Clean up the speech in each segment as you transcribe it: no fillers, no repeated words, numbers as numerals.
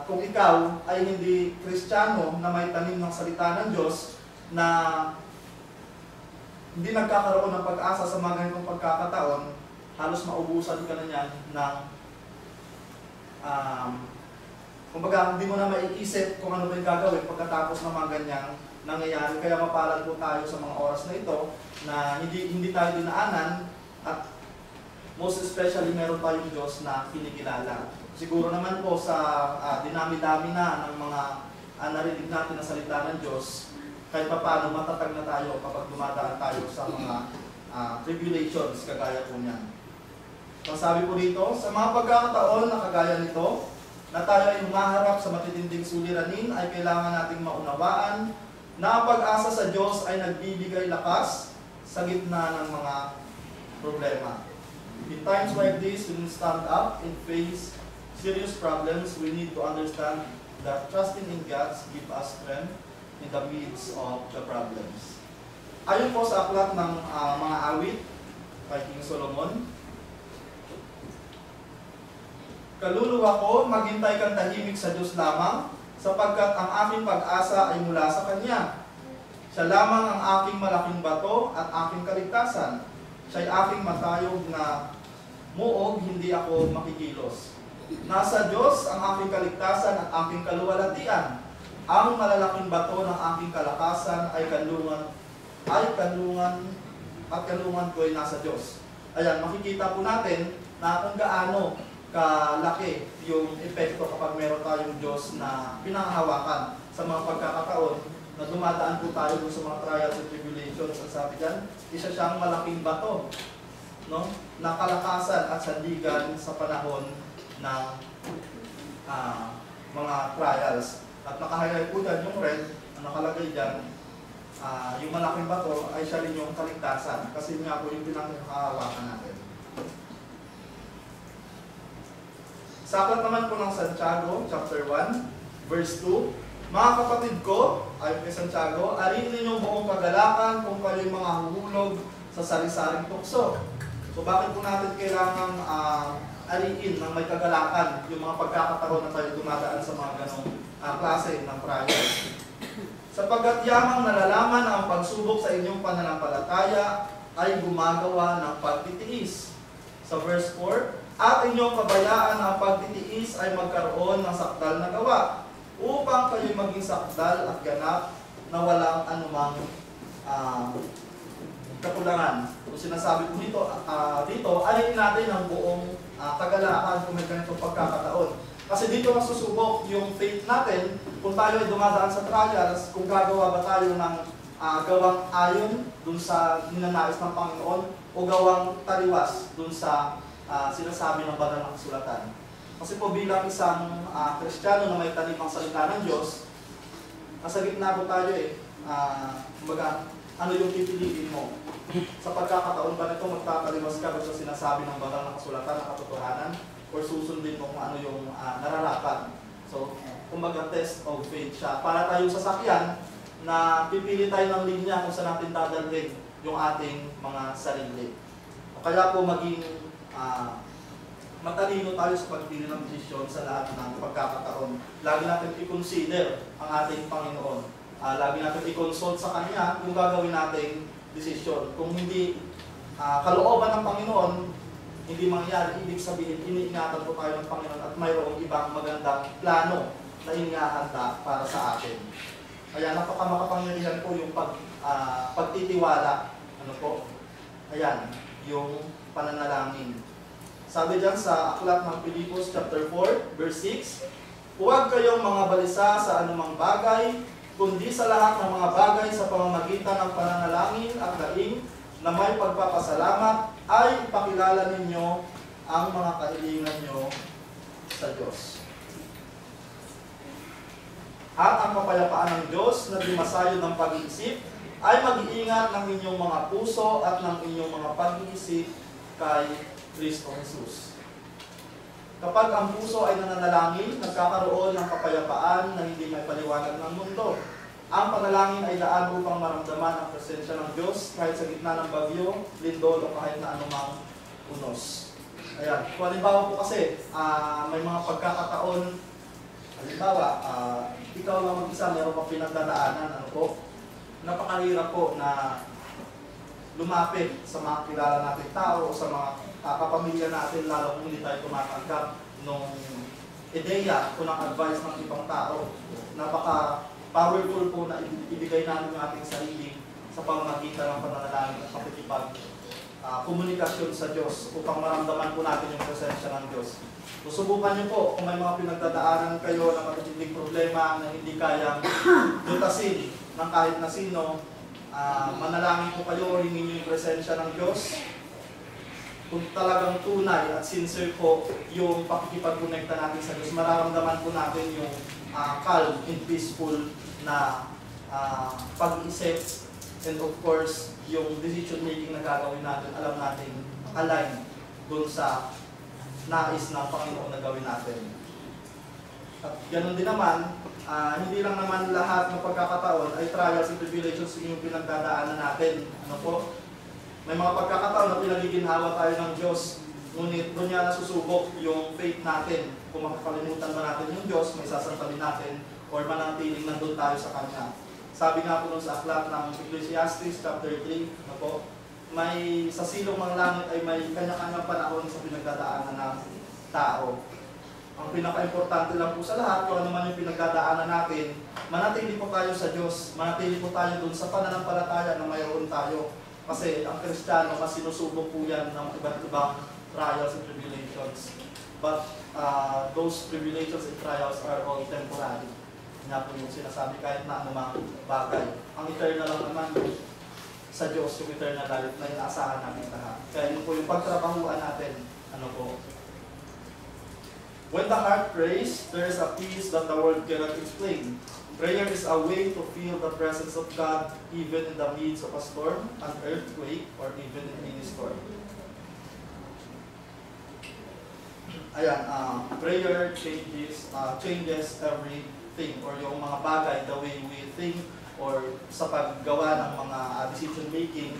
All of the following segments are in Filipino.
kung ikaw ay hindi Kristiyano na may tanim ng salita ng Diyos, na hindi nagkakaroon ng pag-asa sa mga ganitong pagkakataon, halos maubusan ka na niyan ng kumbaga hindi mo na maiisip kung ano ba yung gagawin pagkatapos ng mga ganyang nangyayari. Kaya mapalad po tayo sa mga oras na ito na hindi tayo dinaanan, at most especially meron tayong Diyos na kinikilala. Siguro naman po sa dinami-dami na ng mga narinig natin na salita ng Diyos, kahit pa paano matatag na tayo kapag dumadaan tayo sa mga tribulations kagaya po niyan. So sabi po dito, sa mga pagkakataon na kagaya nito, na tayo ay humaharap sa matitinding suliranin, ay kailangan nating maunawaan na ang pag-asa sa Diyos ay nagbibigay lakas sa gitna ng mga problema. In times like this, when we stand up and face serious problems, we need to understand that trusting in God gives us strength in the midst of the problems. Ayon po sa aklat ng mga awit kay King Solomon, kaluluwa ko, maghintay kang tahimik sa Diyos lamang, sapagkat ang aking pag-asa ay mula sa Kanya. Siya lamang ang aking malaking bato at aking kaligtasan. Siya'y aking matayog na muog, hindi ako makikilos. Nasa Diyos ang aking kaligtasan at aking kaluwalhatian. Ang malalaking bato ng aking kalakasan ay kanlungan ko ay nasa Diyos. Ayan, makikita po natin na kung gaano kalaki yung epekto kapag meron tayong Diyos na pinanghahawakan sa mga pagkakataon na dumadaan po tayo sa mga trials and tribulations. Ang sabi dyan, isa siyang malaking bato, no? Na kalakasan at sandigan sa panahon ng mga trials. At nakahighlight po dyan yung red, ang nakalagay dyan, yung malaking bato ay siya rin yung kaligtasan. Kasi nga po yung pinanghahawakan natin. Sa aklat naman po ng Santiago, chapter 1, verse 2, mga kapatid ko, ayon kay Santiago, ariin ninyong buong kagalakan kung kayo'y mga huhulog sa sari-saring tukso. So bakit po natin kailangan ariin ng may kagalakan yung mga pagkakataon na tayo dumadaan sa mga ganong klase ng trials? Sapagkat yamang nalalaman na ang pagsubok sa inyong pananampalataya ay gumagawa ng pagtitiis. Sa verse 4, at inyong kabayaan na ang pagtitiis ay magkaroon ng sakdal na gawa, upang kayo'y maging sakdal at ganap na walang anumang kakulangan. Kung sinasabi ko dito, alihin natin ang buong kagalakan kung may ganitong pagkakataon. Kasi dito masusubok yung faith natin kung tayo ay dumadaan sa trials, kung gagawa ba tayo ng gawang ayon dun sa ninanais ng Panginoon o gawang taliwas dun sa sinasabi ng banal na kasulatan. Kasi po bilang isang Kristiyano na may tanim ng salita ng Diyos, nasa gitna po tayo kumbaga, ano yung pipiliin mo? Sa pagkakataon ba nito, magtataliwas ka sa sinasabi ng banal na kasulatan na katotohanan, or susundin mo kung ano yung nararapat? So, kumbaga test of faith siya. Para tayong sasakyan na pipili tayo ng linya kung saan natin dadalhin yung ating mga sarili. Kaya po maging matalino tayo sa pagpili ng desisyon sa lahat ng pagkakataon. Lagi natin i-consider ang ating Panginoon. Lagi natin i-consult sa Kanya kung gagawin nating desisyon. Kung hindi kalooban ng Panginoon, hindi mangyayari, ibig sabihin, iniingatan po tayo ng Panginoon at mayroong ibang magandang plano na inihahanda para sa atin. Kaya napakamakapangyarihan po yung pagtitiwala. Ano po? Ayan, yung pananalangin. Sabi dyan sa aklat ng Pilipos chapter 4, verse 6, huwag kayong mga balisa sa anumang bagay, kundi sa lahat ng mga bagay sa pamamagitan ng pananalangin at daing na may pagpapasalamat ay ipakilala ninyo ang mga kahilingan nyo sa Diyos. At ang kapayapaan ng Diyos na di masayod ng pag-iisip ay mag-iingat ng inyong mga puso at ng inyong mga pag-iisip kay Kristo Jesus. Kapag ang puso ay nananalangin, nagkakaroon ng kapayapaan na hindi may paliwanag ng mundo. Ang panalangin ay daan upang maramdaman ang presensya ng Diyos kahit sa gitna ng bagyo, lindol o kahit na anumang unos. Ayan. Kung halimbawa po kasi, may mga pagkakataon halimbawa, ikaw lang mag-isa, meron pang pinagdadaanan, ano po, napakahirap po na lumapit sa mga kilala natin tao o sa mga kapamilya natin, lalo kung hindi tayo tumatanggap nung ideya o ng advice ng ibang tao. Napaka-powerful po na ibigay natin yung ating sarili sa pamamagitan ng pananalangin at pakikipag-komunikasyon sa Diyos upang maramdaman po natin yung presensya ng Diyos. Susubukan niyo po kung may mga pinagdadaanan kayo na matitinding problema na hindi kayang lutasin ng kahit na sino, manalangin po kayo, hingin niyo yung presensya ng Diyos. Kung talagang tunay at sincere po yung pakikipag-connecta natin sa Diyos, mararamdaman po natin yung calm and peaceful na pag-isip, and of course, yung decision making na gagawin natin, alam natin, align dun sa nais ng Panginoon na gawin natin. At ganoon din naman, hindi lang naman lahat ng pagkakataon ay trials and tribulations yung pinagdadaanan natin. Ano po? May mga pagkakataon na pinagiginhawa tayo ng Diyos, ngunit doon niya nasusubok yung faith natin. Kung makakalimutan ba natin yung Diyos, may sasantalin natin, or mananatiling nandun tayo sa Kanya. Sabi nga po nun sa aklat ng Ecclesiastes chapter 3, ano po, may sa silong ng langit ay may kanya-kanyang panahon sa pinagdadaanan ng tao. Ang pinaka-importante lang po sa lahat, kung ano man yung pinagdadaanan natin, manatili po tayo sa Diyos, manatili po tayo dun sa pananampalataya na mayroon tayo. Kasi ang Kristiyano, mas sinusubok po yan ng iba't ibang trials and tribulations. But those tribulations and trials are all temporary. Nga po yung sinasabi kahit na anumang bagay. Ang eternal lang naman sa Diyos, yung eternal life na inaasahan natin lahat. Kaya yun po yung pagtrabahuan natin. Ano po? When the heart prays, there is a peace that the world cannot explain. Prayer is a way to feel the presence of God even in the midst of a storm, an earthquake, or even in any storm. Ayan, prayer changes everything, or yung mga bagay, the way we think, or sa paggawa ng mga decision making.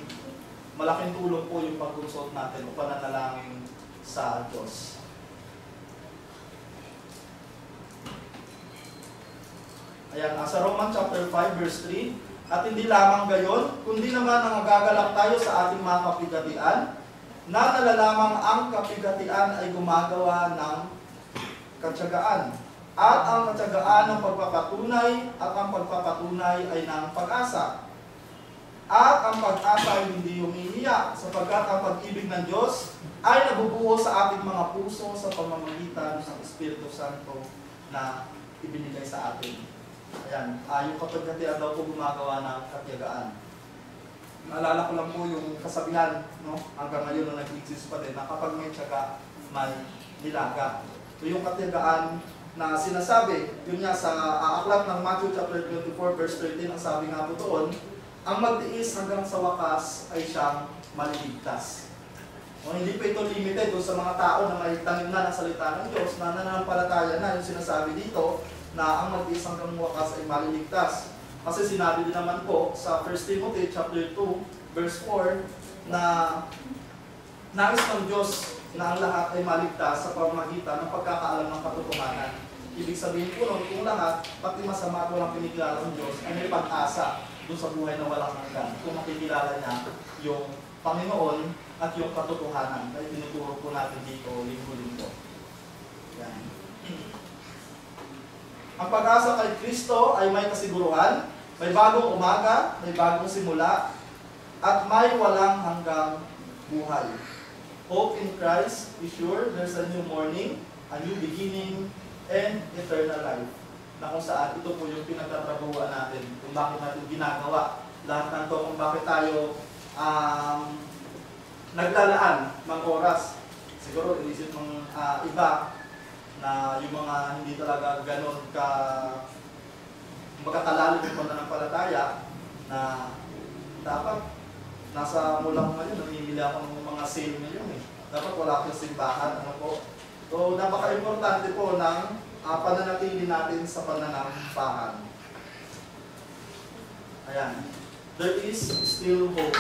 Malaking tulong po yung pag-consult natin o pananalangin sa Diyos. Ayan, sa Romans chapter 5 verse 3, at hindi lamang gayon, kundi naman nangagagalak tayo sa ating mga kapigatian, na nalalamang ang kapigatian ay gumagawa ng katyagaan. At ang katyagaan ng pagpapatunay, at ang pagpapatunay ay ng pag-asa. At ang pag-asa ay hindi humihiya, sapagkat ang pag-ibig ng Diyos ay nabubuo sa ating mga puso sa pamamagitan ng Espiritu Santo na ibinigay sa atin. Ayan, yung kapagkatian daw po gumagawa ng katyagaan. Naalala ko lang po yung kasabihan, no? Hanggang ngayon na nag-exist pa din, na kapag may tiyaga, may nilaga. So yung katyagaan na sinasabi, yun nga sa aklat ng Matthew chapter 24 verse 13, ang sabi nga po doon, ang magtiis hanggang sa wakas ay siyang maliligtas. O, hindi pa ito limited doon sa mga tao na may tanim na ng salita ng Diyos, na nananampalataya na yung sinasabi dito, na ang mag-is hanggang wakas ay maliligtas. Kasi sinabi din naman po sa 1 Timothy chapter 2 verse 4 na nais ng Diyos na ang lahat ay maligtas sa pamamagitan ng pagkakaalam ng katotohanan. Ibig sabihin po nun, kung lahat, pati masama at walang kinikilala ng Diyos, ay may pag-asa doon sa buhay na walang hanggan kung makikilala niya yung Panginoon at yung katotohanan na itinuturo po natin dito linggo-linggo. Yan. Ang pag-asa kay Kristo ay may kasiguruhan, may bagong umaga, may bagong simula, at may walang hanggang buhay. Hope in Christ is sure, there's a new morning, a new beginning, and eternal life. Na kung saan ito po yung pinagtatrabuhan natin, kung bakit natin ginagawa. Lahat ng to, kung bakit tayo naglalaan ng oras. Siguro, inisip ng iba, na yung mga hindi talaga ganon magkakalalim yung pananampalataya na dapat nasa mula ko ngayon, namimili ako ng mga sale ngayon eh. Dapat wala akong simbahan. Ano po? So, napaka-importante po ng pananatili natin sa pananampahan. Ayan. There is still hope.